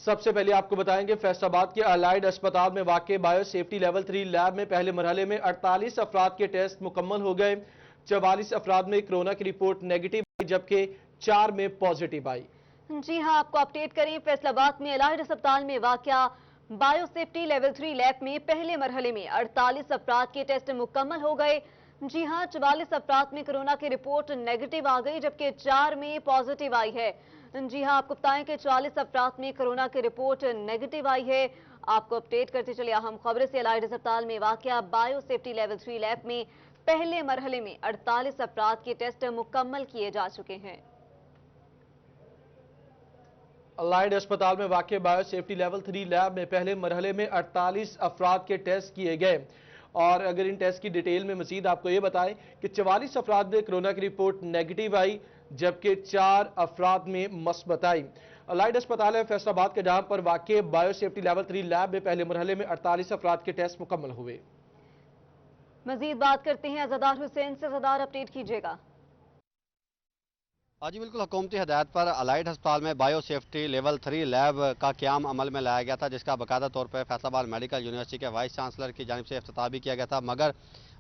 सबसे पहले आपको बताएंगे फैसलाबाद के अलाइड अस्पताल में वाक़ बायो सेफ्टी लेवल 3 लैब में पहले मरहले में 48 अफराद के टेस्ट मुकम्मल हो गए। 44 अफराद में कोरोना की रिपोर्ट नेगेटिव आई, जबकि 4 में पॉजिटिव आई। जी हां, आपको अपडेट करें। फैसलाबाद में अलाइड अस्पताल में वाक़या बायो सेफ्टी लेवल 3 लैब में पहले मरहले में 48 अफराद के टेस्ट मुकम्मल हो गए। जी हां, 44 अफराद में कोरोना की रिपोर्ट नेगेटिव आ गई, जबकि 4 में पॉजिटिव आई है। जी हां, आपको बताएं कि 44 अफराद में कोरोना की रिपोर्ट नेगेटिव आई है। आपको अपडेट करते चले अहम खबरें से। अलाइड अस्पताल में वाक़या बायो सेफ्टी लेवल 3 लैब में पहले मरहले में 48 अफराद के टेस्ट मुकम्मल किए जा चुके हैं। अलाइड अस्पताल में वाक़ बायो सेफ्टी लेवल 3 लैब में पहले मरहले में 48 अफराद के टेस्ट किए गए। और अगर इन टेस्ट की डिटेल में मजीद आपको ये बताएं कि 44 अफराद में कोरोना की रिपोर्ट नेगेटिव आई, जबकि 4 अफराद में मस्बत आई। अलाइड अस्पताल है फैसलाबाद के जहां पर वाक़ बायो सेफ्टी लेवल 3 लैब में पहले मरहले में 48 अफराद के टेस्ट मुकम्मल हुए। मजीद बात करते हैं अज़दार हुसैन से। अज़दार, अपडेट कीजिएगा। जी बिल्कुल, हुकूमती हदायत पर अलाइड अस्पताल में बायो सेफ्टी लेवल 3 लैब का क़याम अमल में लाया गया था, जिसका बाकायदा तौर पर फैसलाबाद मेडिकल यूनिवर्सिटी के वाइस चांसलर की जानिब से इफ्तिताह भी किया गया था। मगर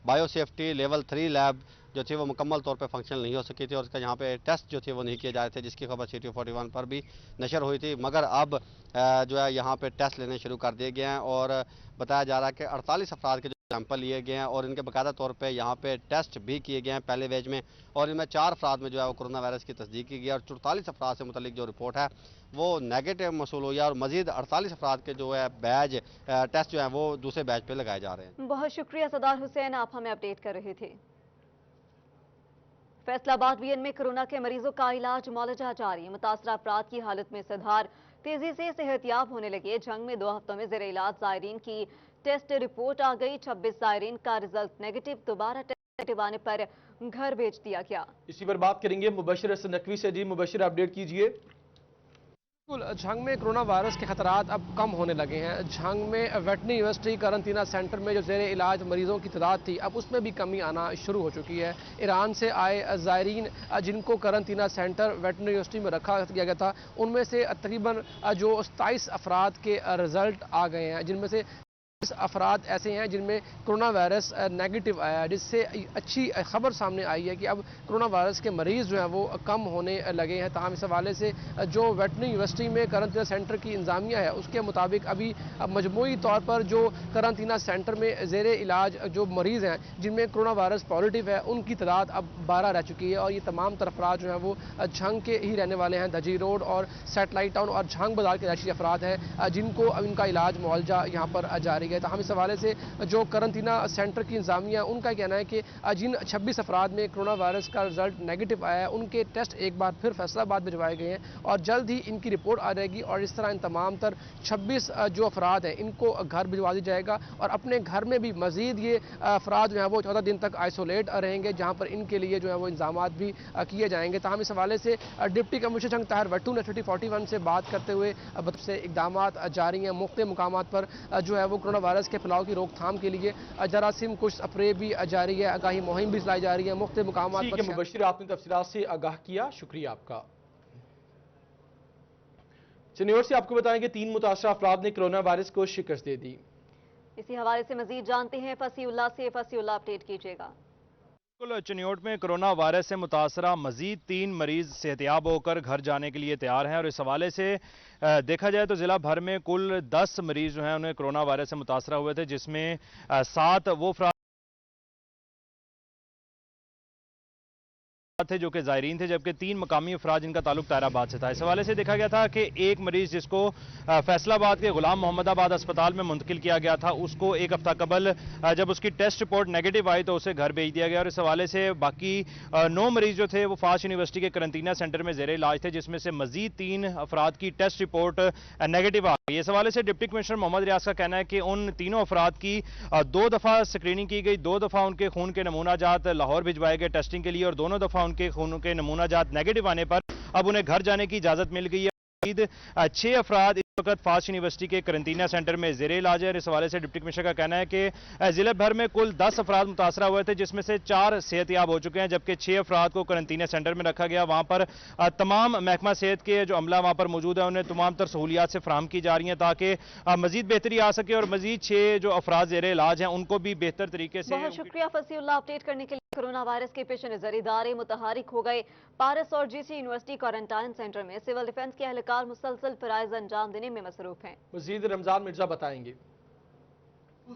बायो सेफ्टी लेवल 3 लैब जो थी वो मुकम्मल तौर पे फंक्शनल नहीं हो सकी थी और उसका यहाँ पे टेस्ट जो थे वो नहीं किए जा रहे थे, जिसकी खबर CTO 41 पर भी नशर हुई थी। मगर अब जो है यहाँ पे टेस्ट लेने शुरू कर दिए गए हैं और बताया जा रहा है कि 48 अफराद के सैंपल लिए गए हैं और इनके बाकायदा तौर पे यहाँ पे टेस्ट भी किए गए हैं पहले वेज में, और इनमें 4 अफराद में जो है वो कोरोना वायरस की तस्दीक की गई और 44 अफराद से मुतल्लिक जो रिपोर्ट है वो नेगेटिव मसूल हुई है और मजीद 48 अफराद के जो है बैच टेस्ट जो है वो दूसरे बैच पे लगाए जा रहे हैं। बहुत शुक्रिया अज़दार हुसैन, आप हमें अपडेट कर रहे थे। फैसलाबाद वीएन में कोरोना के मरीजों का इलाज मुआलजा जारी। मुतासरा अफराद की हालत में सुधार, तेजी से सेहतियाब होने लगे। जंग में 2 हफ्तों में ज़ेरे इलाज ज़ायरीन की टेस्ट रिपोर्ट आ गई। 26 ज़ायरीन का रिजल्ट नेगेटिव, दोबारा टेस्ट नेगेटिव आने पर घर भेज दिया गया। इसी पर बात करेंगे मुबशिर हसन नकवी से। जी मुबशिर, अपडेट कीजिए। झंग में कोरोना वायरस के खतरात अब कम होने लगे हैं। झंग में वेटरनरी यूनिवर्सिटी करंतना सेंटर में जो ज़ेरे इलाज मरीजों की तादाद थी, अब उसमें भी कमी आना शुरू हो चुकी है। ईरान से आए ज़ायरीन जिनको करंतना सेंटर वेटरनरी यूनिवर्सिटी में रखा गया था, उनमें से तकरीबन जो 27 अफराद के रिजल्ट आ गए हैं, जिनमें से अफराद ऐसे हैं जिनमें कोरोना वायरस नेगेटिव आया है, जिससे अच्छी खबर सामने आई है कि अब कोरोना वायरस के मरीज़ जो हैं वो कम होने लगे हैं। तमाम इस हवाले से जो वेटरनरी यूनिवर्सिटी में करंतना सेंटर की इंतजामिया है उसके मुताबिक अभी मजमूई तौर पर जो करंतना सेंटर में ज़ेरे इलाज जो मरीज़ हैं जिनमें कोरोना वायरस पॉजिटिव है उनकी तादाद अब 12 रह चुकी है और ये तमाम अफराद जो हैं वो झंग के ही रहने वाले हैं। धजी रोड और सैटेलाइट टाउन और झंग बाजार के रैशी अफराद हैं जिनको अब इनका इलाज मुआवजा यहाँ पर जारी है। हम इस हवाले से जो करंतना सेंटर की इंतजामिया उनका कहना है कि जिन 26 अफराद में कोरोना वायरस का रिजल्ट नेगेटिव आया है उनके टेस्ट एक बार फिर फैसलाबाद भिजवाए गए हैं और जल्द ही इनकी रिपोर्ट आ जाएगी और इस तरह इन तमाम 26 जो अफराद हैं इनको घर भिजवा दिया जाएगा और अपने घर में भी मजीद ये अफराद जो है वो 14 दिन तक आइसोलेट रहेंगे, जहाँ पर इनके लिए जो है वो इंतजाम भी किए जाएंगे। तमाम इस हवाले से डिप्टी कमिश्नर ताहिर वट्टू ने CTO 41 से बात करते हुए से इकदाम जारी हैं। मुख्तलिफ मुकामात पर जो है वो कोरोना वायरस के फैलाव की रोकथाम के लिए जरासीम कुछ स्प्रे भी जारी है, आगाही मुहिम भी चलाई जा रही है मुख्तलिफ मुकामात पर। मुबशिर, आपने तफसीलात से आगाह किया, शुक्रिया आपका। चनियोर से आपको बताएं कि 3 मुतासरा अफराद ने कोरोना वायरस को शिकस्त दे दी। इसी हवाले से मजीद जानते हैं फसीउल्लाह से। फसीउल्लाह, अपडेट कीजिएगा। चिन्योट में कोरोना वायरस से मुतासरा मजीद 3 मरीज सेहतियाब होकर घर जाने के लिए तैयार हैं और इस हवाले से देखा जाए तो जिला भर में कुल 10 मरीज जो हैं उन्हें कोरोना वायरस से मुतासरा हुए थे, जिसमें 7 वो अफराद थे जो कि ज़ायरीन थे, जबकि 3 मकामी अफराद जिनका ताल्लुक ताराबाद से था। इस हवाले से देखा गया था कि एक मरीज जिसको फैसलाबाद के गुलाम मोहम्मदाबाद अस्पताल में मुंतकिल किया गया था उसको एक हफ्ता कबल जब उसकी टेस्ट रिपोर्ट नेगेटिव आई तो उसे घर भेज दिया गया और इस हवाले से बाकी 9 मरीज जो थे वो फास्ट यूनिवर्सिटी के करंतना सेंटर में ज़ेरे इलाज थे, जिसमें से मजीद 3 अफराद की टेस्ट रिपोर्ट नेगेटिव आ गई। इस हवाले से डिप्टी कमिश्नर मोहम्मद रियाज का कहना है कि उन तीनों अफराद की 2 दफ़ा स्क्रीनिंग की गई, 2 दफ़ा उनके खून के नमूना जात लाहौर भिजवाए गए टेस्टिंग के लिए और दोनों दफ़ा उनके खून के नमूना जात नेगेटिव आने पर अब उन्हें घर जाने की इजाज़त मिल गई है। 6 अफराद इस वक्त फास्ट यूनिवर्सिटी के करंटीना सेंटर में जेर इलाज है। इस हवाले से डिप्टी कमिश्नर का कहना है कि जिले भर में कुल 10 अफराद मुतासरा हुए थे, जिसमें से 4 सेहतयाब हो चुके हैं, जबकि 6 अफराद को करंटीना सेंटर में रखा गया। वहां पर तमाम महकमा सेहत के जो अमला वहां पर मौजूद है उन्हें तमाम तर सहूलियात से फराहम की जा रही हैं ताकि मजीद बेहतरी आ सके और मजीद 6 जो अफराद जेर इलाज हैं उनको भी बेहतर तरीके से। बहुत शुक्रिया फसीउल्लाह अपडेट करने के लिए। कोरोना वायरस के पेश नजर इदारे मुतहरिक हो गए। पारस और जीसी यूनिवर्सिटी क्वारंटाइन सेंटर में सिविल डिफेंस के एहलकार मुसलसल फराइज अंजाम देने में मसरूफ हैं। मजीद रमजान मिर्जा बताएंगे।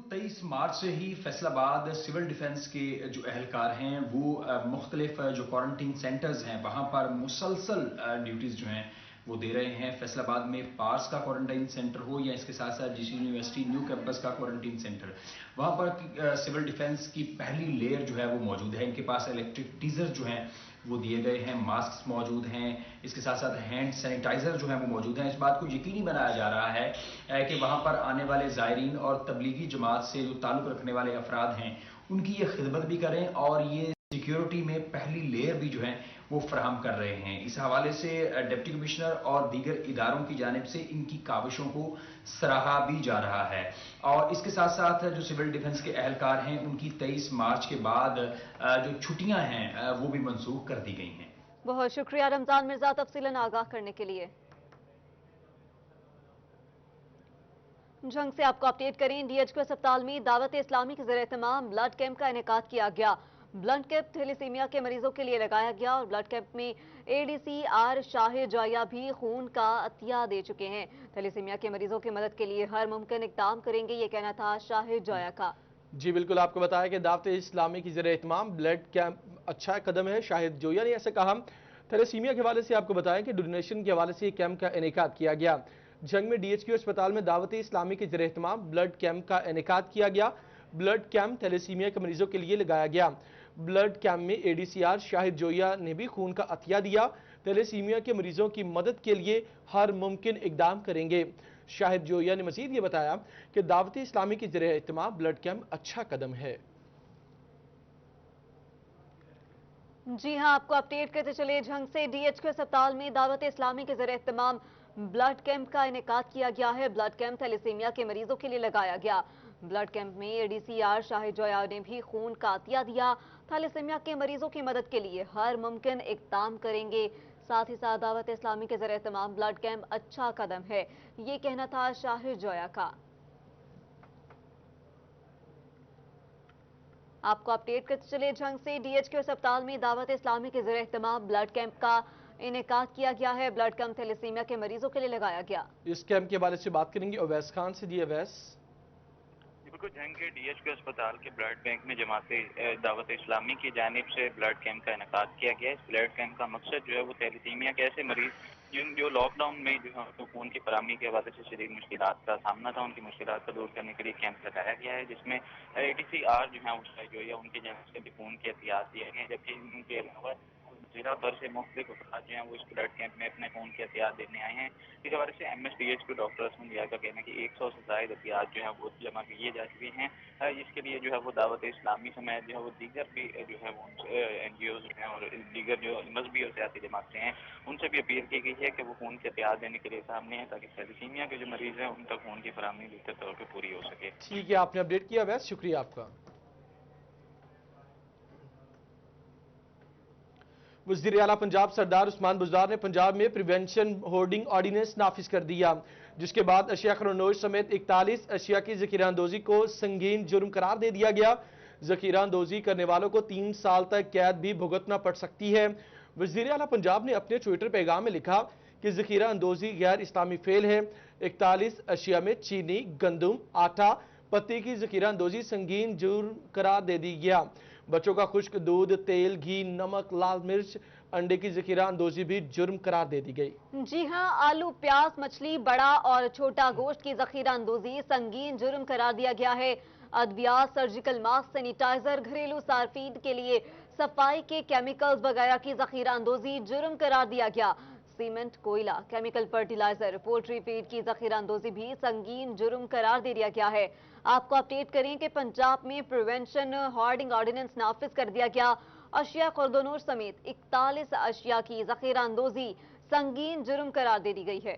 23 मार्च से ही फैसलाबाद सिविल डिफेंस के जो एहलकार हैं वो मुख्तलिफ जो क्वारंटीन सेंटर्स हैं वहाँ पर मुसलसल ड्यूटीज़ जो हैं वो दे रहे हैं। फैसलाबाद में पार्स का क्वारंटाइन सेंटर हो या इसके साथ साथ जीसी यूनिवर्सिटी न्यू कैंपस का क्वारंटीन सेंटर, वहाँ पर सिविल डिफेंस की पहली लेयर जो है वो मौजूद है। इनके पास इलेक्ट्रिक टीजर जो हैं वो दिए गए हैं, मास्क मौजूद हैं, इसके साथ साथ हैंड सैनिटाइजर जो है वो मौजूद हैं। इस बात को यकीनी बनाया जा रहा है कि वहाँ पर आने वाले ज़ायरीन और तबलीगी जमात से जो ताल्लुक़ रखने वाले अफराद हैं उनकी ये खिदमत भी करें और ये सिक्योरिटी में पहली लेयर भी जो है वो फराहम कर रहे हैं। इस हवाले से डिप्टी कमिश्नर और दीगर इदारों की जानिब से इनकी काविशों को सराहा भी जा रहा है। और इसके साथ साथ जो सिविल डिफेंस के एहलकार हैं उनकी 23 मार्च के बाद जो छुट्टियां हैं वो भी मनसूख कर दी गई हैं। बहुत शुक्रिया रमजान मिर्जा तफसीलन आगाह करने के लिए। जंग से आपको अपडेट करें। डीएचक्यू अस्पताल में दावत इस्लामी के ज़रिए तमाम ब्लड कैंप का इनेकाद किया गया। ब्लड कैंप थैलेसीमिया के मरीजों के लिए लगाया गया और ब्लड कैंप में एडीसीआर शाहिद जोया भी खून का अतिया दे चुके हैं। थैलेसीमिया के मरीजों की मदद के लिए हर मुमकिन इक़दाम करेंगे, ये कहना था शाहिद जोया का। जी बिल्कुल, आपको बताया कि दावत इस्लामी की ज़रिए इत्माम ब्लड कैंप अच्छा कदम है। शाहिद जोया ने ऐसे कहा। थैलेसीमिया के हवाले से आपको बताया कि डोनेशन के हवाले से कैंप का इनेकाद किया गया। जंग में डीएचक्यू अस्पताल में दावत इस्लामी के ज़रिए इत्माम ब्लड कैंप का इनेकाद किया गया। ब्लड कैंप थैलेसीमिया के मरीजों के लिए लगाया गया। ब्लड कैंप में एडीसीआर शाहिद जोया ने भी खून का अतिया दिया। थैलेसीमिया के मरीजों की मदद के लिए हर मुमकिन इकदाम करेंगे। शाहिद जोया ने मजीद ये बताया कि दावत इस्लामी के ज़रिए इत्माम ब्लड कैंप अच्छा कदम है। जी हां, आपको अपडेट करते चले। जंग से डीएचक्यू अस्पताल में दावत इस्लामी के ज़रिए इत्माम ब्लड कैंप का इनेकाद किया गया है। ब्लड कैंप थैलेसीमिया के मरीजों के लिए लगाया गया। ब्लड कैंप में एडीसीआर शाहिद जोया ने भी खून का अतिया दिया। थैलेसीमिया के मरीजों की मदद के लिए हर मुमकिन इक़दाम करेंगे। साथ ही साथ दावत इस्लामी के ज़रिए तमाम ब्लड कैंप अच्छा कदम है, ये कहना था शाहिद जोया का। आपको अपडेट करते चले। जंग से डीएचक्यू अस्पताल में दावत इस्लामी के ज़रिए तमाम ब्लड कैंप का इनेकाद किया गया है। ब्लड कैंप थैलेसीमिया के मरीजों के लिए लगाया गया। इस कैंप के बारे से बात करेंगे अवैस खान से। जी अवैस। बिल्कुल, जंग के डीएचक्यू अस्पताल के ब्लड बैंक में जमात दावत इस्लामी की जानिब से ब्लड कैंप का इनेकाद किया गया। इस ब्लड कैंप का मकसद जो है वो थैलेसीमिया के ऐसे मरीज जो लॉकडाउन में जो है खून की फराहमी के हवाले से शदीद मुश्किलात का सामना था, उनकी मुश्किलात को दूर करने के लिए कैंप लगाया गया है, जिसमें एडीसीआर जो है उसका जो है उनकी जानिब से भी खून के एहतियात दिए गए, जबकि उनके अलावा जिला भर से मुख्तलिफ अफराद जो हैं वो इस ब्लड कैंप में अपने खून के एहतियात देने आए हैं। इस हवाले से एमएसडीएचक्यू डॉक्टर असमन लिया का कहना है कि 100 से ज़ायद एहतियात जो है वो जमा किए जा चुके हैं। इसके लिए जो है वो दावत इस्लामी समेत जो है वो दीगर भी जो है वो एनजीओ जो हैं और दीगर जो मजहबी और सियासी जमातें हैं उनसे भी अपील की गई है कि वो खून के एहतियात देने के लिए सामने हैं, ताकि थैलेसीमिया के जो मरीज हैं उनका खून की फराहमी बेहतर तौर पर पूरी हो सके। ठीक है, आपने अपडेट किया वैसे, शुक्रिया आपका। वज़ीर आला पंजाब सरदार उस्मान बुज़दार ने पंजाब में प्रिवेंशन होर्डिंग ऑर्डिनेंस नाफिज कर दिया, जिसके बाद अशिया खरोनोश समेत 41 अशिया की ज़ख़ीराअंदोज़ी को संगीन जुर्म करार दे दिया गया। ज़ख़ीराअंदोज़ी करने वालों को 3 साल तक कैद भी भुगतना पड़ सकती है। वज़ीर आला पंजाब ने अपने ट्विटर पैगाम में लिखा कि ज़ख़ीराअंदोज़ी गैर इस्लामी फेल है। 41 अशिया में चीनी, गंदम, आटा, पत्ती की ज़ख़ीराअंदोज़ी संगीन जुर्म करार दे दी गया। बच्चों का खुश्क दूध, तेल, घी, नमक, लाल मिर्च, अंडे की ज़ख़ीराअंदोज़ी भी जुर्म करार दे दी गई। जी हां, आलू, प्याज, मछली, बड़ा और छोटा गोश्त की ज़ख़ीराअंदोज़ी संगीन जुर्म करार दिया गया है। अद्वियात, सर्जिकल मास्क, सैनिटाइजर, घरेलू सार्फिन के लिए सफाई के केमिकल्स वगैरह की ज़ख़ीराअंदोज़ी जुर्म करार दिया गया। सीमेंट, कोयला, केमिकल फर्टिलाइजर, पोल्ट्री फीड की ज़ख़ीराअंदोज़ी भी संगीन जुर्म करार दे दिया गया है। आपको अपडेट करें कि पंजाब में प्रिवेंशन होर्डिंग ऑर्डिनेंस नाफिज कर दिया गया। अशिया खुर्दनूश समेत 41 अशिया की ज़ख़ीराअंदोज़ी संगीन जुर्म करार दे दी गई है।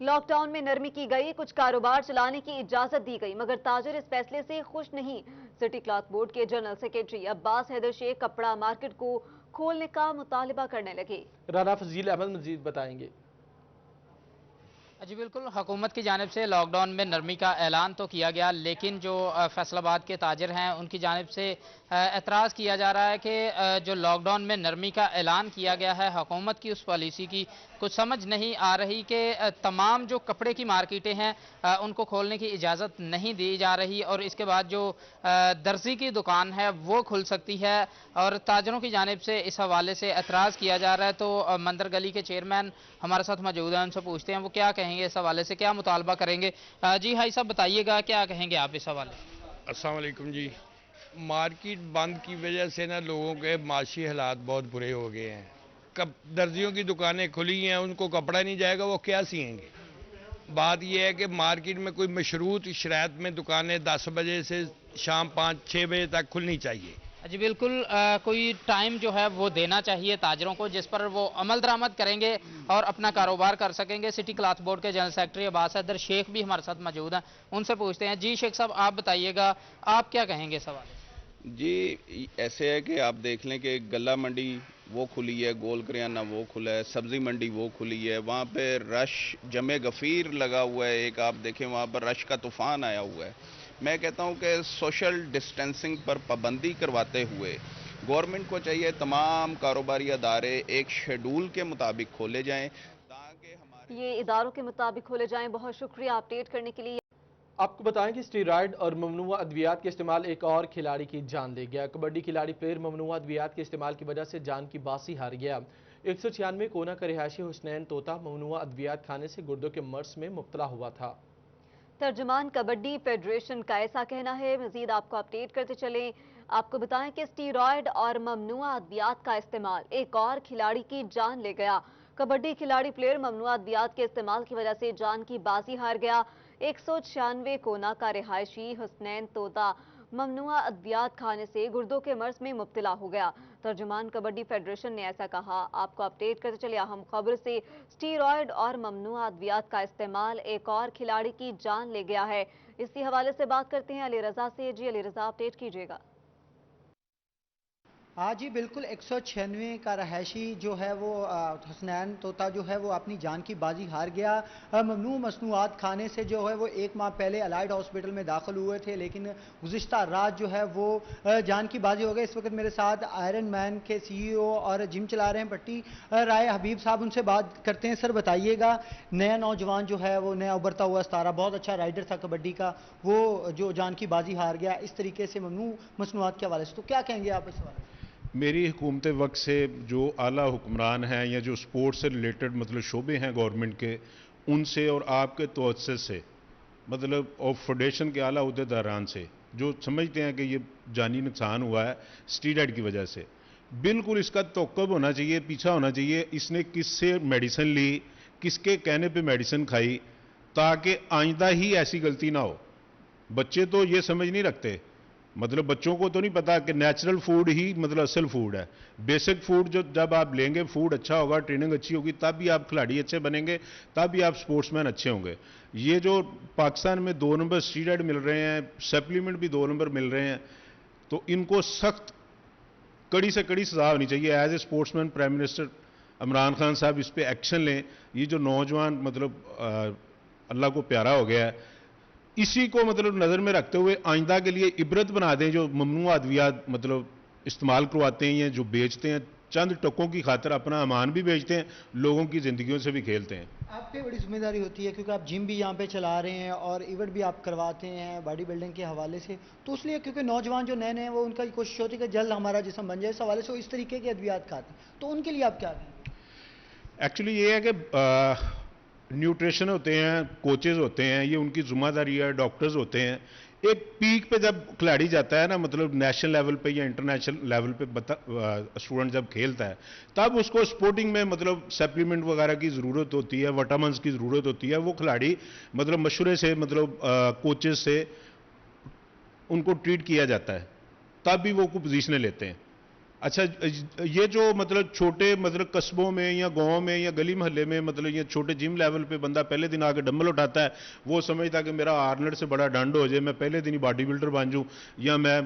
लॉकडाउन में नरमी की गई, कुछ कारोबार चलाने की इजाजत दी गई, मगर ताजिर इस फैसले से खुश नहीं। सिटी क्लॉथ बोर्ड के जनरल सेक्रेटरी अब्बास हैदर शेख कपड़ा मार्केट को खोलने का मुतालबा करने लगे। राना फजील अहमद मजीद बताएंगे। जी बिल्कुल, हुकूमत की जानिब से लॉकडाउन में नरमी का ऐलान तो किया गया, लेकिन जो फैसलाबाद के ताजिर हैं उनकी जानिब से एतराज़ किया जा रहा है कि जो लॉकडाउन में नरमी का ऐलान किया गया है, हुकूमत की उस पॉलिसी की कुछ समझ नहीं आ रही कि तमाम जो कपड़े की मार्केटें हैं उनको खोलने की इजाज़त नहीं दी जा रही, और इसके बाद जो दर्जी की दुकान है वो खुल सकती है, और ताजरों की जानिब से इस हवाले से एतराज़ किया जा रहा है। तो मंदर गली के चेयरमैन हमारे साथ मौजूद हैं, उनसे पूछते हैं वो क्या कहेंगे इस हवाले से, क्या मुतालबा करेंगे। जी हाई साहब बताइएगा, क्या कहेंगे आप इस हवाले से। अस्सलाम वालेकुम जी। मार्केट बंद की वजह से ना लोगों के माशी हालात बहुत बुरे हो गए हैं। कब दर्जियों की दुकानें खुली हैं, उनको कपड़ा नहीं जाएगा, वो क्या सिएंगे। बात यह है कि मार्केट में कोई मशरूत शराइत में दुकानें 10 बजे से शाम 5-6 बजे तक खुलनी चाहिए। जी बिल्कुल, कोई टाइम जो है वो देना चाहिए ताजरों को जिस पर वो अमल दरामद करेंगे और अपना कारोबार कर सकेंगे। सिटी क्लॉथ बोर्ड के जनरल सेक्रेटरी अब्बास हैदर शेख भी हमारे साथ मौजूद हैं, उनसे पूछते हैं। जी शेख साहब, आप बताइएगा, आप क्या कहेंगे सवाल। जी ऐसे है कि आप देख लें कि गला मंडी वो खुली है, गोल करियाना वो खुला है, सब्जी मंडी वो खुली है, वहाँ पे रश जमे गफ़ीर लगा हुआ है। एक आप देखें वहाँ पर रश का तूफ़ान आया हुआ है। मैं कहता हूँ कि सोशल डिस्टेंसिंग पर पाबंदी करवाते हुए गवर्नमेंट को चाहिए तमाम कारोबारी अदारे एक शेड्यूल के मुताबिक खोले जाएं, ताकि हमारे ये इदारों के मुताबिक खोले जाएं। बहुत शुक्रिया अपडेट करने के लिए। आपको बताएं कि स्टीरॉयड और ममनुआ अद्वियात के इस्तेमाल एक और खिलाड़ी की जान ले गया। कबड्डी खिलाड़ी प्लेयर ममनुआ अद्वियात के इस्तेमाल की वजह से जान की बासी हार गया। 196 कोना का रिहायशी हुसनैन तोता ममनुआ अद्वियात खाने से गुर्दों के मर्ज में मुब्तला हुआ था। तर्जुमान कबड्डी फेडरेशन का ऐसा कहना है। मजीद आपको अपडेट करते चलें। आपको बताएं कि स्टीरॉयड और ममनुआ अद्वियात का इस्तेमाल एक और खिलाड़ी की जान ले गया। कबड्डी खिलाड़ी प्लेयर ममनुआ अद्वियात के इस्तेमाल की वजह से जान की बाजी हार गया। 196 कोना का रिहायशी हुसनैन तोता ममनुआ अद्वियात खाने से गुर्दों के मर्ज में मुब्तला हो गया। तर्जुमान कबड्डी फेडरेशन ने ऐसा कहा। आपको अपडेट करते चले अहम खबर से। स्टीरॉयड और ममनुआ अद्वियात का इस्तेमाल एक और खिलाड़ी की जान ले गया है। इसी हवाले से बात करते हैं अली रजा से। जी अली रजा, अपडेट कीजिएगा। हाँ जी बिल्कुल, 196 का रहायशी जो है वो हुसनैन तोता जो है वो अपनी जान की बाजी हार गया। ममनू मसनूआत खाने से जो है वो 1 माह पहले अलाइड हॉस्पिटल में दाखिल हुए थे, लेकिन गुज़िश्ता रात जो है वो जान की बाजी हो गई। इस वक्त मेरे साथ आयरन मैन के CEO और जिम चला रहे हैं पट्टी राय हबीब साहब, उनसे बात करते हैं। सर बताइएगा, नया नौजवान जो है वो नया उभरता हुआ सितारा, बहुत अच्छा राइडर था कबड्डी का, वो जो जान की बाजी हार गया इस तरीके से ममनू मसनूआत के हवाले से, तो क्या कहेंगे आप इस हवाले से? मेरी हुकूमत वक्त से जो आला हुक्मरान हैं या जो स्पोर्ट्स से रिलेटेड मतलब शोबे हैं गवर्नमेंट के, उनसे और आपके तवज्जुह से मतलब और फेडरेशन के आला अहदेदारान से जो समझते हैं कि ये जानी नुकसान हुआ है स्टीरॉयड की वजह से, बिल्कुल इसका तौक़ुफ़ होना चाहिए, पीछा होना चाहिए। इसने किससे मेडिसिन ली, किसके कहने पे मेडिसिन खाई, ताकि आइंदा ही ऐसी गलती ना हो। बच्चे तो ये समझ नहीं रखते, मतलब बच्चों को तो नहीं पता कि नेचुरल फूड ही मतलब असल फूड है। बेसिक फूड जो जब आप लेंगे, फूड अच्छा होगा, ट्रेनिंग अच्छी होगी, तब भी आप खिलाड़ी अच्छे बनेंगे, तब भी आप स्पोर्ट्समैन अच्छे होंगे। ये जो पाकिस्तान में 2 नंबर स्टीरॉयड मिल रहे हैं, सप्लीमेंट भी 2 नंबर मिल रहे हैं, तो इनको सख्त कड़ी से कड़ी सजा होनी चाहिए। As a sportsman prime minister Imran Khan साहब इस पर एक्शन लें। ये जो नौजवान मतलब अल्लाह को प्यारा हो गया है, इसी को मतलब नज़र में रखते हुए आइंदा के लिए इबरत बना दें। जो ममनूआ अद्वियात मतलब इस्तेमाल करवाते हैं या जो बेचते हैं, चंद टकों की खातिर अपना अमान भी बेचते हैं, लोगों की ज़िंदगियों से भी खेलते हैं। आप पे बड़ी जिम्मेदारी होती है क्योंकि आप जिम भी यहाँ पे चला रहे हैं और इवेंट भी आप करवाते हैं बॉडी बिल्डिंग के हवाले से, तो इसलिए क्योंकि नौजवान जो नए नए हैं वो उनका कोशिश होती है कि जल्द हमारा जिस्म बन जाए, इस हवाले से वो इस तरीके के अद्वियात खाते हैं, तो उनके लिए आप क्या कहें? एक्चुअली ये है कि न्यूट्रिशन होते हैं, कोचेज़ होते हैं, ये उनकी जिम्मेदारी है, डॉक्टर्स होते हैं। एक पीक पे जब खिलाड़ी जाता है ना, मतलब नेशनल लेवल पे या इंटरनेशनल लेवल पे स्टूडेंट जब खेलता है, तब उसको स्पोर्टिंग में मतलब सप्लीमेंट वगैरह की ज़रूरत होती है, विटामिन्स की ज़रूरत होती है। वो खिलाड़ी मतलब मशवरे से मतलब कोचेज़ से उनको ट्रीट किया जाता है। तब भी वो को पोजीशनें लेते हैं। अच्छा, ये जो मतलब छोटे मतलब कस्बों में या गाँव में या गली मोहल्ले में मतलब ये छोटे जिम लेवल पे बंदा पहले दिन आके डंबल उठाता है, वो समझता कि मेरा आर्नल्ड से बड़ा डंड हो जाए, मैं पहले दिन ही बॉडी बिल्डर बन जाऊँ, या मैं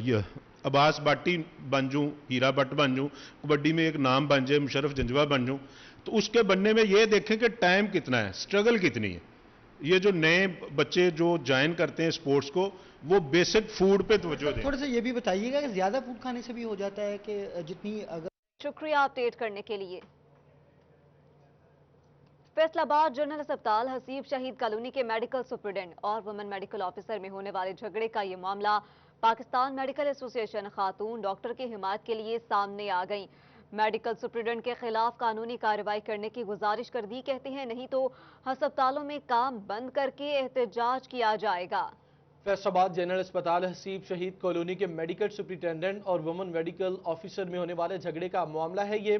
ये अब्बास बाटी बन जाऊँ, हीरा भट्ट बन जाऊँ, कबड्डी में एक नाम बन जाए, मुशर्रफ जंजवा बन जाऊँ। तो उसके बनने में ये देखें कि टाइम कितना है, स्ट्रगल कितनी है। ये जो नए बच्चे जो ज्वाइन करते हैं स्पोर्ट्स को, वो बेसिक फूड पे तवज्जो दें। थोड़ा सा ये भी बताइएगा कि ज्यादा फूड खाने से भी हो जाता है कि जितनी अगर। शुक्रिया अपडेट करने के लिए। फैसलाबाद जनरल अस्पताल हसीब शहीद कॉलोनी के मेडिकल सुपरिटेंडेंट और वुमेन मेडिकल ऑफिसर में होने वाले झगड़े का ये मामला पाकिस्तान मेडिकल एसोसिएशन खातून डॉक्टर की हिमायत के लिए सामने आ गई। मेडिकल सुपरिटेंडेंट के खिलाफ कानूनी कार्रवाई करने की गुजारिश कर दी। कहते हैं नहीं तो अस्पतालों में काम बंद करके एहतजाज किया जाएगा। फैसलाबाद जनरल अस्पताल हसीब शहीद कॉलोनी के मेडिकल सुपरिटेंडेंट और वुमेन मेडिकल ऑफिसर में होने वाले झगड़े का मामला है। ये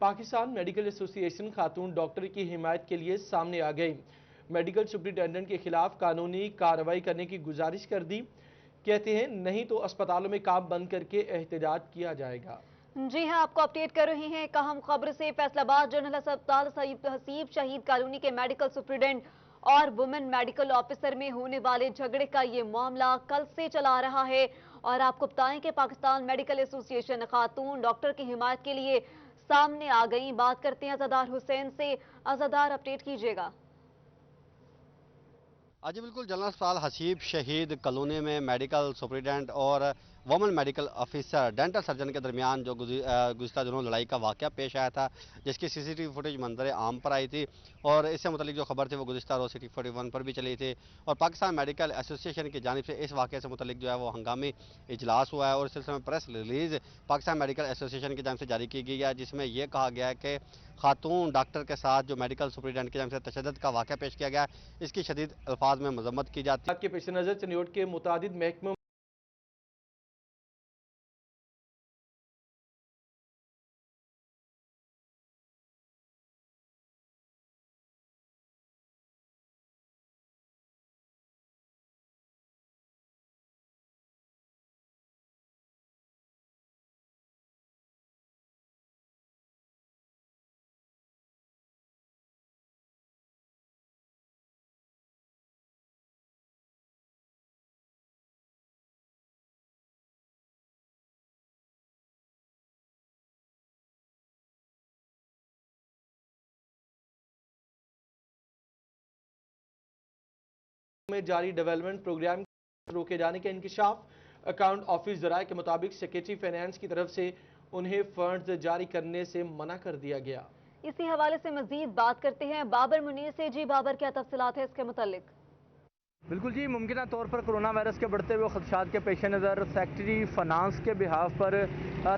पाकिस्तान मेडिकल एसोसिएशन खातून डॉक्टर की हिमायत के लिए सामने आ गई। मेडिकल सुपरिटेंडेंट के खिलाफ कानूनी कार्रवाई करने की गुजारिश कर दी। कहते हैं नहीं तो अस्पतालों में काम बंद करके एहतजाज किया जाएगा। जी हां, आपको अपडेट कर रहे हैं एक अहम खबर से। फैसलाबाद जनरल अस्पताल हसीब शहीद कॉलोनी के मेडिकल सुपरिटेंडेंट और वुमेन मेडिकल ऑफिसर में होने वाले झगड़े का ये मामला कल से चला रहा है और आपको बताएं कि पाकिस्तान मेडिकल एसोसिएशन खातून डॉक्टर की हिमायत के लिए सामने आ गई। बात करते हैं अज़ादार हुसैन से। अज़ादार, अपडेट कीजिएगा। जी बिल्कुल, जनरल अस्पताल हसीब शहीद कॉलोनी में मेडिकल सुपरिटेंडेंट और women medical officer dental surgeon के दरमियान जो गुज़िश्ता दिनों लड़ाई का वाक़या पेश आया था, जिसकी सीसीटीवी फुटेज मंजर आम पर आई थी और इससे मुतल्लिक जो खबर थी वो गुज़िश्ता रोज़ सिटी 41 पर भी चली थी और पाकिस्तान मेडिकल एसोसिएशन की जानिब से इस वाक़े से मुतल्लिक जो है वो हंगामी इजलास हुआ है और इस सिलसिले में press release Pakistan medical association की जानिब से जारी की गई है, जिसमें यह कहा गया है कि खातून डॉक्टर के साथ जो मेडिकल सुपरिटेंडेंट की जानिब से तशद्दुद का वाक़या पेश किया गया है, इसकी शदीद अल्फाज में मजम्मत की जाती है। के पेश नज़र चनियोट के मुतादिद महकमों में जारी डेवलपमेंट प्रोग्राम रोके जाने का इंकशाफ। अकाउंट ऑफिस ज़राए के मुताबिक सेक्रेटरी फाइनेंस की तरफ से उन्हें फंड्स जारी करने से मना कर दिया गया। इसी हवाले से मजीद बात करते हैं बाबर मुनीर से। जी बाबर, क्या तफसीलात है इसके मुतालिक? बिल्कुल जी, मुमकिन तौर पर कोरोना वायरस के बढ़ते हुए खदशात के पेश नज़र सेक्रेटरी फाइनेंस के बिहाफ पर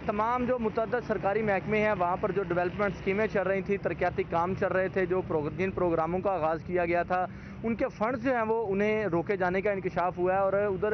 तमाम जो मुतअद्दिद सरकारी महकमे हैं वहाँ पर जो डेवलपमेंट स्कीमें चल रही थी, तरक्याती काम चल रहे थे, जो जिन प्रोग्रामों का आगाज़ किया गया था, उनके फंड्स जो हैं वो उन्हें रोके जाने का इंकशाफ हुआ है और उधर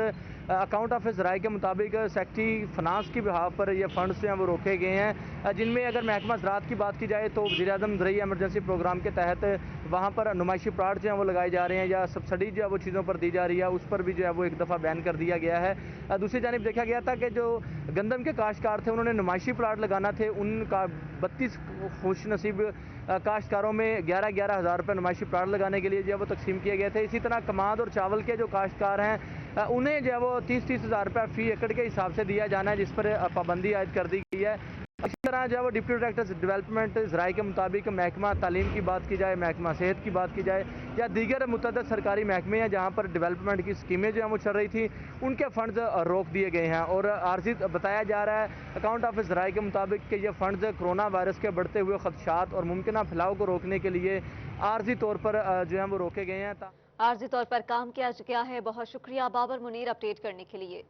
अकाउंट ऑफिस राय के मुताबिक सेक्रेटरी फाइनेंस की बिहाफ पर ये फंड्स जो हैं वो रोके गए हैं, जिनमें अगर महकमा ज़राअत की बात की जाए तो वज़ीर-ए-आज़म ज़रूरी एमरजेंसी प्रोग्राम के तहत वहाँ पर नुमाइशी प्लाट जो हैं वो लगाए जा रहे हैं या सब्सिडी जो है वो चीज़ों पर दी जा रही है, उस पर भी जो है वो एक दफ़ा बैन कर दिया गया है। दूसरी जानिब देखा गया था कि जो गंदम के काश्तकार थे उन्होंने नुमाइशी प्लाट लगाना थे, उनका 32 खुश नसीब काश्तकारों में 11-11 हज़ार रुपये नुमाइशी प्लाट लगाने के लिए जो है वो तकसीम किए गए थे। इसी तरह कमाद और चावल के जो काश्तकार हैं उन्हें जो है वो 30-30 हज़ार रुपये फ़ी एकड़ के हिसाब से दिया जाना है, जिस पर पाबंदी आयद कर दी गई है। इसी तरह जो है वो डिप्टी डायरेक्टर डेवलपमेंट ज़राए के मुताबिक महकमा तालीम की बात की जाए, महकमा सेहत की बात की जाए या दीगर मुतअद्दिद सरकारी महकमे हैं जहाँ पर डेवलपमेंट की स्कीमें जो हैं वो चल रही थी, उनके फंड्स रोक दिए गए हैं और आर्जी बताया जा रहा है अकाउंट ऑफिस ज़राए के मुताबिक कि ये फंड्स कोरोना वायरस के बढ़ते हुए खदशात और मुमकिन फैलाव को रोकने के लिए आर्जी तौर पर जो है वो रोके गए हैं। आर्जी तौर पर काम किया गया है। बहुत शुक्रिया बाबर मुनीर अपडेट करने के लिए।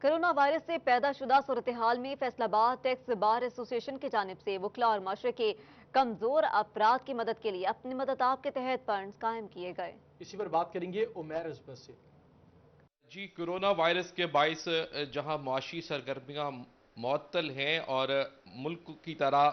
कोरोना वायरस से पैदाशुदा सूरत हाल में फैसलाबाद टैक्स बार एसोसिएशन की जानिब से वकला और माशरे के कमजोर अफराद की मदद के लिए अपनी मदद आप के तहत फंड कायम किए गए। इसी पर बात करेंगे उमैर अजबर से। जी, कोरोना वायरस के बाइस जहां मुआशी सरगर्मियां मुअत्तल हैं और मुल्क की तरह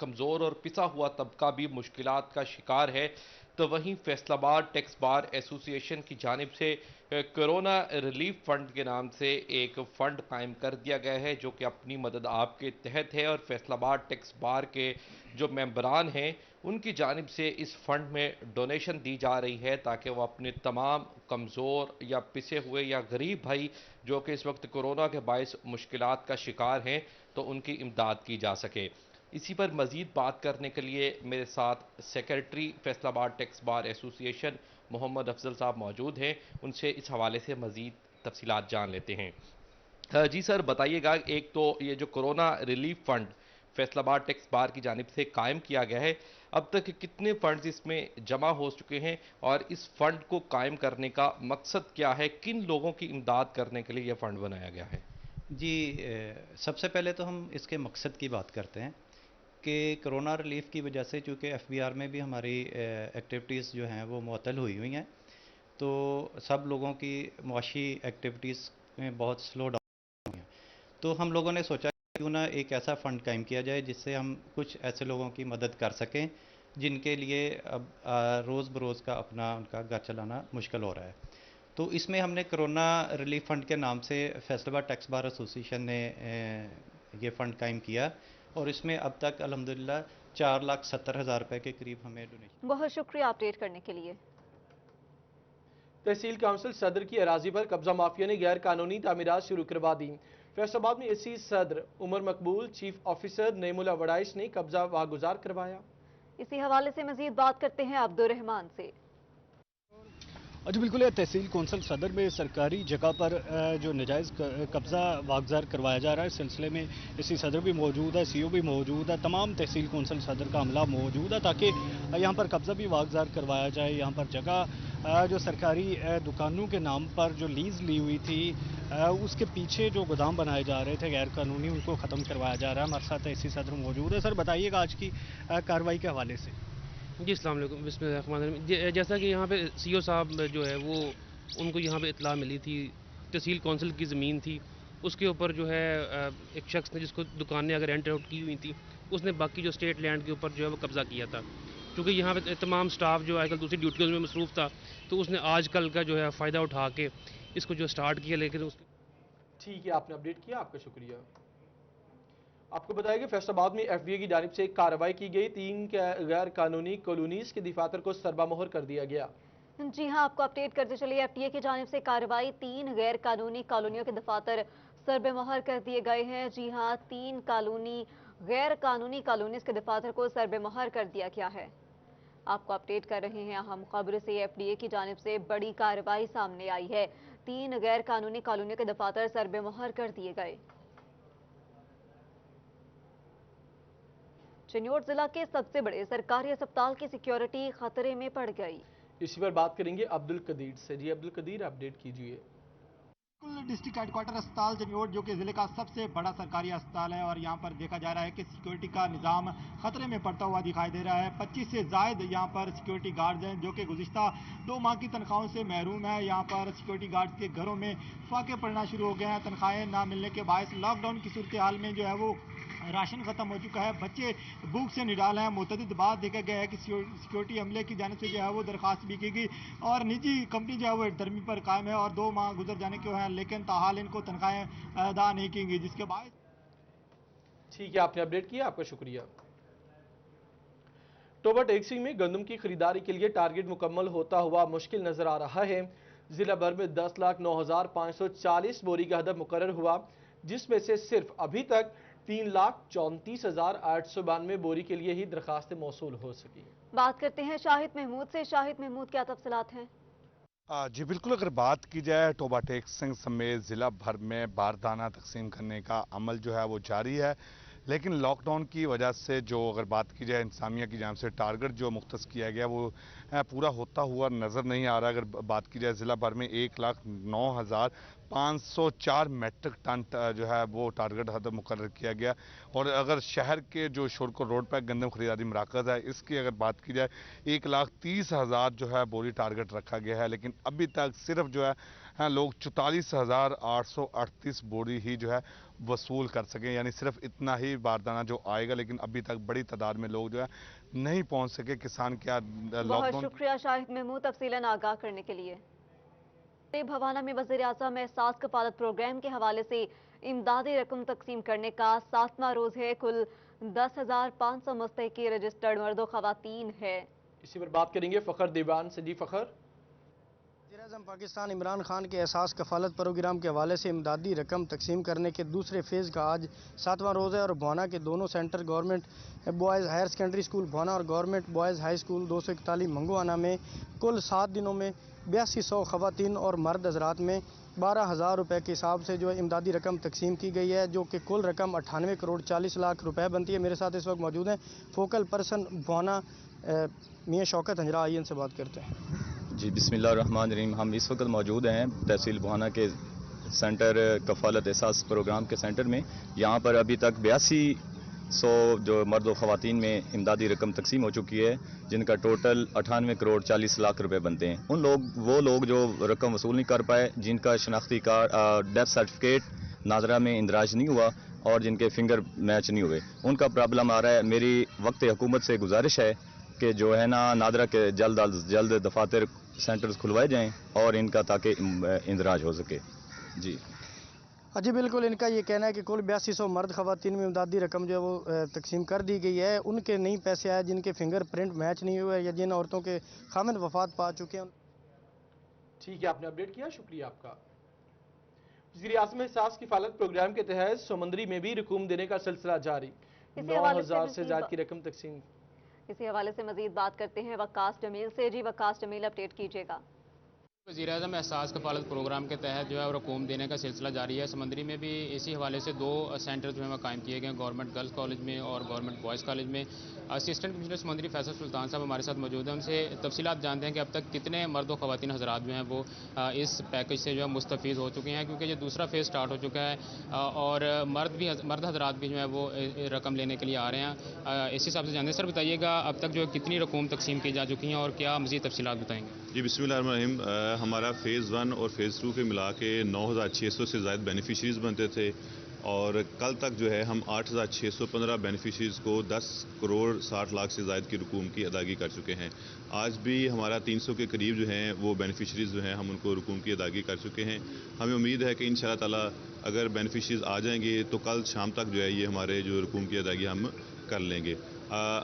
कमज़ोर और पिसा हुआ तबका भी मुश्किलात का शिकार है। तो वहीं फैसलाबाद टैक्स बार एसोसिएशन की जानिब से कोरोना रिलीफ फंड के नाम से एक फ़ंड कायम कर दिया गया है, जो कि अपनी मदद आपके तहत है, और फैसलाबाद टैक्स बार के जो मेंबरान हैं उनकी जानिब से इस फंड में डोनेशन दी जा रही है, ताकि वो अपने तमाम कमज़ोर या पिसे हुए या गरीब भाई जो कि इस वक्त कोरोना के बायस मुश्किलात का शिकार हैं, तो उनकी इमदाद की जा सके। इसी पर मज़ीद बात करने के लिए मेरे साथ secretary Faisalabad tax bar association Mohammad Afzal साहब मौजूद हैं। उनसे इस हवाले से मज़ीद तफसीलात जान लेते हैं। जी सर, बताइएगा, एक तो ये जो corona relief fund Faisalabad tax बार की जानिब से कायम किया गया है, अब तक कितने फ़ंड्स इसमें जमा हो चुके हैं और इस फ़ंड को कायम करने का मकसद क्या है, किन लोगों की इमदाद करने के लिए यह फ़ंड बनाया गया है? जी, सबसे पहले तो हम इसके मकसद की बात करते हैं कि कोरोना रिलीफ की वजह से, चूँकि एफबीआर में भी हमारी एक्टिविटीज़ जो हैं वो मुअत्तल हुई हैं, तो सब लोगों की मुआशी एक्टिविटीज़ में बहुत स्लो डाउन हुई हैं। तो हम लोगों ने सोचा क्यों ना एक ऐसा फ़ंड कायम किया जाए जिससे हम कुछ ऐसे लोगों की मदद कर सकें जिनके लिए अब रोज़ बरोज़ का अपना उनका घर चलाना मुश्किल हो रहा है। तो इसमें हमने कोरोना रिलीफ फ़ंड के नाम से फैसलाबाद टैक्स बार एसोसिएशन ने ये फ़ंड कायम किया, और इसमें अब तक अल्हम्दुलिल्लाह 4,70,000 रुपये के करीब हमें डोनेशन। बहुत शुक्रिया अपडेट करने के लिए। तहसील काउंसिल सदर की अराजी पर कब्जा माफिया ने गैर कानूनी तामीरात शुरू करवा दी। फैसलाबाद में एसी सदर उमर मकबूल, चीफ ऑफिसर नेमुला वड़ाइश ने कब्जा वागुजार करवाया। इसी हवाले से मजीद बात करते हैं अब्दुल रहमान से। जी बिल्कुल, यह तहसील कौंसल सदर में सरकारी जगह पर जो नजायज़ कब्ज़ा वागज़ार करवाया जा रहा है, इस सिलसिले में इसी सदर भी मौजूद है, सीओ भी मौजूद है, तमाम तहसील कौंसल सदर का अमला मौजूद है, ताकि यहाँ पर कब्ज़ा भी वागज़ार करवाया जाए। यहाँ पर जगह जो सरकारी दुकानों के नाम पर जो लीज़ ली हुई थी, उसके पीछे जो गोदाम बनाए जा रहे थे गैर कानूनी, उनको ख़त्म करवाया जा रहा है। हमारे साथ तहसील सदर मौजूद है। सर, बताइएगा आज की कार्रवाई के हवाले से। जी अस्सलाम वालेकुम, बिस्मिल्लाह। जैसा कि यहाँ पे सीओ साहब जो है वो, उनको यहाँ पे इत्तला मिली थी, तहसील कौंसिल की ज़मीन थी, उसके ऊपर जो है एक शख्स ने, जिसको दुकानें अगर रेंट आउट की हुई थी, उसने बाकी जो स्टेट लैंड के ऊपर जो है वो कब्ज़ा किया था। क्योंकि यहाँ पे तमाम स्टाफ जो आजकल दूसरी ड्यूटियों में मसरूफ़ था, तो उसने आजकल का जो है फ़ायदा उठा के इसको जो स्टार्ट किया। लेकिन उसके ठीक है, आपने अपडेट किया, आपका शुक्रिया। आपको बताया कि फैसलाबाद में एफडीए की जानिब से कार्रवाई की गई। 3 गैर कानूनी कॉलोनीज के दफातर को सरबामोहर कर दिया गया। जी हां, आपको अपडेट करते चलिए। एफडीए की जानिब से कार्रवाई, 3 गैर कानूनी कॉलोनियों के दफातर सरबेमोहर कर दिए गए हैं। जी हां, 3 गैर कानूनी कॉलोनीज के दफातर को सरबेमोहर कर दिया गया है। आपको अपडेट कर रहे हैं अहम खबर से। एफडीए की जानिब से बड़ी कार्रवाई सामने आई है। 3 गैर कानूनी कॉलोनियों के दफातर सरबेमोहर कर दिए गए। चिन्योट जिला के सबसे बड़े सरकारी अस्पताल की सिक्योरिटी खतरे में पड़ गई। इसी पर बात करेंगे अब्दुल कदीर से। जी अब्दुल कदीर, अपडेट कीजिए। डिस्ट्रिक्ट हेडक्वार्टर अस्पताल चिन्योट, जो कि जिले का सबसे बड़ा सरकारी अस्पताल है, और यहाँ पर देखा जा रहा है कि सिक्योरिटी का निज़ाम खतरे में पड़ता हुआ दिखाई दे रहा है। 25 से ज़ायद यहाँ पर सिक्योरिटी गार्ड्स हैं, जो कि गुज़िश्ता 2 माह की तनख्वाहों से महरूम है। यहाँ पर सिक्योरिटी गार्ड्स के घरों में फाके पड़ना शुरू हो गए हैं। तनख्वाहें ना मिलने के बायस लॉकडाउन की सूरत हाल में जो है वो राशन खत्म हो चुका है, बच्चे भूख से निडाल हैं। मुतअद्दिद बात देखा गया है कि सिक्योरिटी अमले की जानिब से जो है वो दरख्वास्त भी की गई, और निजी कंपनी जो है वो दरमी पर कायम है, और 2 माह गुजर जाने के हैं, लेकिन ताहाल इनको तनख्वाहें अदा नहीं की गई, जिसके बाद। ठीक है, आपने अपडेट किया, आपका शुक्रिया। टोबा टैक्सी में गंदम की खरीदारी के लिए टारगेट मुकम्मल होता हुआ मुश्किल नजर आ रहा है। जिला भर में 10,09,540 बोरी का हदफ मुकर्रर हुआ, जिसमें से सिर्फ अभी तक 3,34,892 बोरी के लिए ही दरखास्तें मौसूल हो सकी। बात करते हैं शाहिद महमूद से। शाहिद महमूद, क्या तफसीलात हैं? जी बिल्कुल, अगर बात की जाए टोबा टैक्सिंग समेत ज़िला भर में बारदाना तकसीम करने का अमल जो है वो जारी है, लेकिन लॉकडाउन की वजह से जो अगर बात की जाए इंतज़ामिया की जानिब से टारगेट जो मुख्तस किया गया वो पूरा होता हुआ नज़र नहीं आ रहा। अगर बात की जाए ज़िला भर में 1,09,000 504 मैट्रिक टन जो है वो टारगेट हद मुकर्रर किया गया। और अगर शहर के जो शुल्क रोड पर गंदम खरीदारी मराकज़ है, इसकी अगर बात की जाए 1,30,000 जो है बोरी टारगेट रखा गया है, लेकिन अभी तक सिर्फ जो है लोग 44,838 बोरी ही जो है वसूल कर सकें, यानी सिर्फ इतना ही बारदाना जो आएगा। लेकिन अभी तक बड़ी तादाद में लोग जो है नहीं पहुंच सके। किसान क्या बहुत शुक्रिया शाहिद महमूद तफसीलन आगाह करने के लिए। भवाना में वज़ीर-ए-आज़म एहसास कफालत प्रोग्राम के हवाले से इमदादी रकम तकसीम करने का 7वां रोज है। कुल 10,500 मुस्तहिकी रजिस्टर्ड मर्द और खवातीन है। इसी पर बात करेंगे फ़खर दीवान से। जी फ़खर। वज़ीर-ए-आज़म पाकिस्तान इमरान खान के एहसास कफालत प्रोग्राम के हवाले से इमदादी रकम तकसीम करने के दूसरे फेज़ का आज 7वां रोज़ है और भवाना के दोनों centre government boys higher secondary school Bawana और गवर्नमेंट बॉयज़ हाई स्कूल 241 मंगवाना में कुल 7 दिनों में 8200 खवातीन और मर्द हजरात में 12,000 रुपये के हिसाब से जो है इमदादी रकम तकसीम की गई है, जो कि कुल रकम 98 करोड़ 40 लाख रुपए बनती है। मेरे साथ इस वक्त मौजूद हैं फोकल पर्सन भवाना मियाँ शौकत हंजरा। आइए इनसे बात करते हैं। जी बिस्मिल्लाहिर्रहमानिर्रहीम। हम इस वक्त मौजूद हैं तहसील भवाना के सेंटर कफ़ालत एहसास प्रोग्राम के सेंटर में। यहाँ पर अभी तक 8200 जो मर्द व ख़वातीन में इमदादी रकम तकसीम हो चुकी है, जिनका टोटल 98 करोड़ 40 लाख रुपए बनते हैं। वो लोग जो रकम वसूल नहीं कर पाए, जिनका शनाख्ती कार्ड डेथ सर्टिफिकेट नादरा में इंदराज नहीं हुआ और जिनके फिंगर मैच नहीं हुए, उनका प्रॉब्लम आ रहा है। मेरी वक्त हुकूमत से गुजारिश है कि जो है ना नादरा के जल्द अज जल्द दफातर सेंटर्स खुलवाए जाएं और इनका ताकि इंदराज हो सके। जी जी बिल्कुल, इनका ये कहना है कि कुल 8200 मर्द खवातीन में इमदादी रकम जो है वो तकसीम कर दी गई है। उनके नहीं पैसे आए जिनके फिंगर प्रिंट मैच नहीं हुए या जिन औरतों के खामिद वफात पा चुके हैं। ठीक है, आपने अपडेट किया, शुक्रिया आपका। वज़ीर-ए-आज़म एहसास कफालत प्रोग्राम के तहत समंदरी में भी रकूम देने का सिलसिला जारी। 9,000 से ज़्यादा की रकम तकसीम। इसी हवाले से मजीद बात करते हैं वक्कास जमील से। जी वक्कास जमील, अपडेट कीजिएगा। वज़ीर-ए-आज़म एहसास कफालत प्रोग्राम के तहत जो है रकूम देने का सिलसिला जारी है। समंदरी में भी इसी हवाले से 2 सेंटर जो है वह कायम किए गए, गवर्नमेंट गर्ल्स कॉलेज में और गवर्नमेंट बॉयज़ कॉलेज में। असिस्टेंट कमिश्नर समंदरी फैसल सुल्तान साहब हमारे साथ मौजूद हैं, उनसे तफसीलात जानते हैं कि अब तक कितने मर्द व ख़वातीन हज़रात जो हैं वो इस पैकेज से जो है मुस्तफ़ीज़ हो चुके हैं, क्योंकि ये दूसरा फेज़ स्टार्ट हो चुका है और मर्द हज़रात भी जो है वो रकम लेने के लिए आ रहे हैं। इस हिसाब से जानते हैं। सर बताइएगा अब तक जो है कितनी रकूम तकसीम की जा चुकी हैं और क्या मज़ीद तफसीलात बताएँगे। जी बिस्मिल्लाहिर्रहमानिर्रहीम। हमारा फ़ेज़ 1 और फ़ेज़ 2 के मिला के 9,600 से ज़ायद बेनिफिशरीज़ बनते थे और कल तक जो है हम 8,615 बेनिफिशरीज़ को 10 करोड़ 60 लाख से ज़ायद की रकूम की अदायगी कर चुके हैं। आज भी हमारा 300 के करीब जो हैं वो बेनिफिशरीज़ जो हैं हम उनको रकूम की अदायगी कर चुके हैं। हमें उम्मीद है कि इंशाअल्लाह ताला अगर बेनिफिशरीज़ आ जाएंगे तो कल शाम तक जो है ये हमारे जो रकूम की अदायगी हम कर लेंगे।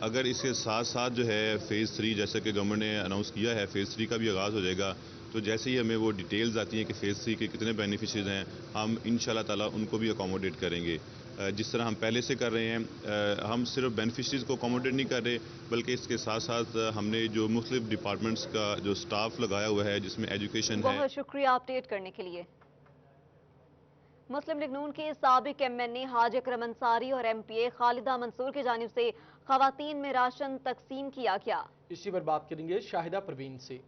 अगर इसके साथ साथ जो है फ़ेज़ 3 जैसे कि गवर्नमेंट ने अनाउंस किया है, फ़ेज़ 3 का भी आगाज़ हो जाएगा, तो जैसे ही हमें वो डिटेल्स आती हैं कि फ़ेज़ 3 के कितने बेनिफिशरीज़ हैं, हम इंशाअल्लाह ताला उनको भी अकोमोडेट करेंगे। जिस तरह हम पहले से कर रहे हैं, हम सिर्फ बेनिफिशरीज़ को अकोमोडेट नहीं कर रहे, बल्कि इसके साथ साथ हमने जो मुख्तलिफ डिपार्टमेंट्स का जो स्टाफ लगाया हुआ है, जिसमें एजुकेशन है। बहुत शुक्रिया अपडेट करने के लिए। मुस्लिम लीग नून के साबिक MNA हाजी अकरम अंसारी और MPA खालिदा मंसूर की जानिब से खवातीन में राशन तकसीम किया गया। इसी पर बात करेंगे शाहिदा परवीन से।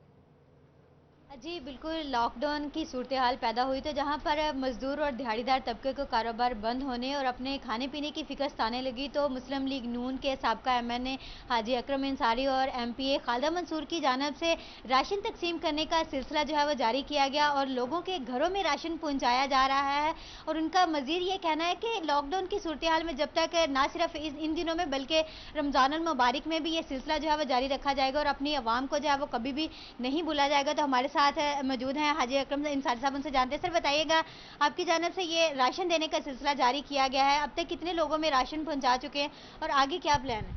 जी बिल्कुल, लॉकडाउन की सूरत हाल पैदा हुई तो जहां पर मजदूर और दिहाड़ीदार तबके को कारोबार बंद होने और अपने खाने पीने की फिक्र सताने लगी, तो मुस्लिम लीग नून के साबका MNA हाजी अकरम अंसारी और MPA खालिदा मंसूर की जानिब से राशन तकसीम करने का सिलसिला जो है वो जारी किया गया और लोगों के घरों में राशन पहुँचाया जा रहा है। और उनका मज़ीद ये कहना है कि लॉकडाउन की सूरत हाल में जब तक ना सिर्फ इन दिनों में बल्कि रमज़ानुल मुबारक में भी ये सिलसिला जो है वो जारी रखा जाएगा और अपनी आवाम को जो है वो कभी भी नहीं भूला जाएगा। तो हमारे साथ मौजूद हैं हाजी अकरम अंसारी साहब, उनसे जानते हैं। सर बताइएगा, आपकी जानिब से ये राशन देने का सिलसिला जारी किया गया है, अब तक कितने लोगों में राशन पहुंचा चुके हैं और आगे क्या प्लान है?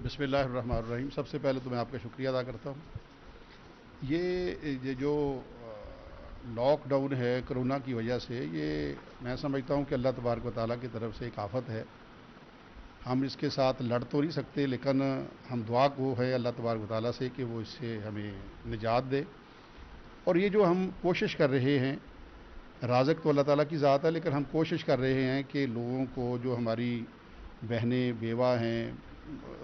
बिस्मिल्लाहिर्रहमानिर्रहीम। सबसे पहले तो मैं आपका शुक्रिया अदा करता हूँ। ये जो लॉकडाउन है कोरोना की वजह से, ये मैं समझता हूँ कि अल्लाह तबारक व तआला की तरफ से एक आफत है। हम इसके साथ लड़ तो नहीं सकते, लेकिन हम दुआ को है अल्लाह तबारक व तआला से कि वो इससे हमें निजात दे। और ये जो हम कोशिश कर रहे हैं, राज़िक तो अल्लाह ताला की ज़ात है, लेकिन हम कोशिश कर रहे हैं कि लोगों को, जो हमारी बहनें बेवा हैं,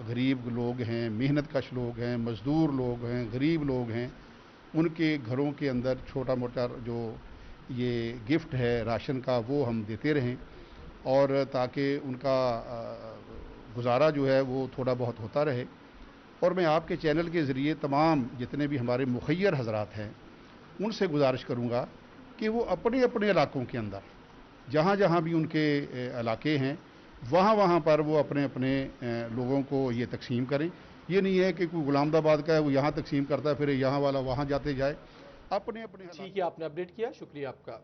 गरीब लोग हैं, मेहनत कश लोग हैं, मज़दूर लोग हैं, गरीब लोग हैं, उनके घरों के अंदर छोटा मोटा जो ये गिफ्ट है राशन का वो हम देते रहें और ताकि उनका गुजारा जो है वो थोड़ा बहुत होता रहे। और मैं आपके चैनल के ज़रिए तमाम जितने भी हमारे मुखैर हजरात हैं उनसे गुजारिश करूँगा कि वो अपने अपने इलाकों के अंदर जहाँ जहाँ भी उनके इलाके हैं वहाँ पर वो अपने अपने लोगों को ये तकसीम करें। ये नहीं है कि कोई गुलामदाबाद का है वो यहाँ तकसीम करता है फिर यहाँ वाला वहाँ जाते जाए, अपने अपने। ठीक है, आपने अपडेट किया, शुक्रिया आपका।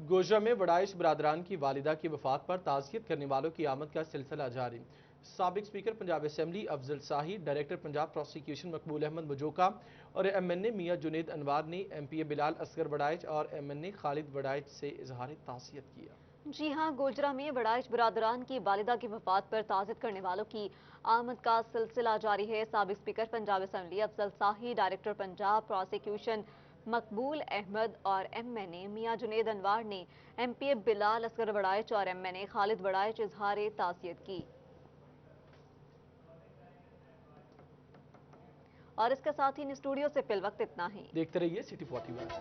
गोजरा में वडाइश बरादरान की वालिदा की वफात पर ताज़ियत करने वालों की आमद का सिलसिला जारी। साबिक स्पीकर पंजाब असेंबली अफजल शाही, डायरेक्टर पंजाब प्रोसिक्यूशन मकबूल अहमद मजोका और MNA मियां जुनेद अनवार ने MPA बिलाल असगर वडाइच और MNA खालिद वडाइच से इजहार ताज़ियत किया। जी हां, गोजरा में वडाइच बरादरान की वालिदा की वफात पर ताज़ियत करने वालों की आमद का सिलसिला जारी है। साबिक स्पीकर पंजाब असेंबली अफजल शाही, डायरेक्टर पंजाब प्रोसिक्यूशन मकबूल अहमद और MNA मियां जुनेद अनवार ने MPA बिलाल असगर वडाइच और MNA खालिद वडाइच इजहार ताज़ियत की। और इसके साथ ही इन स्टूडियो से फिल वक्त इतना ही। देखते रहिए सिटी 41।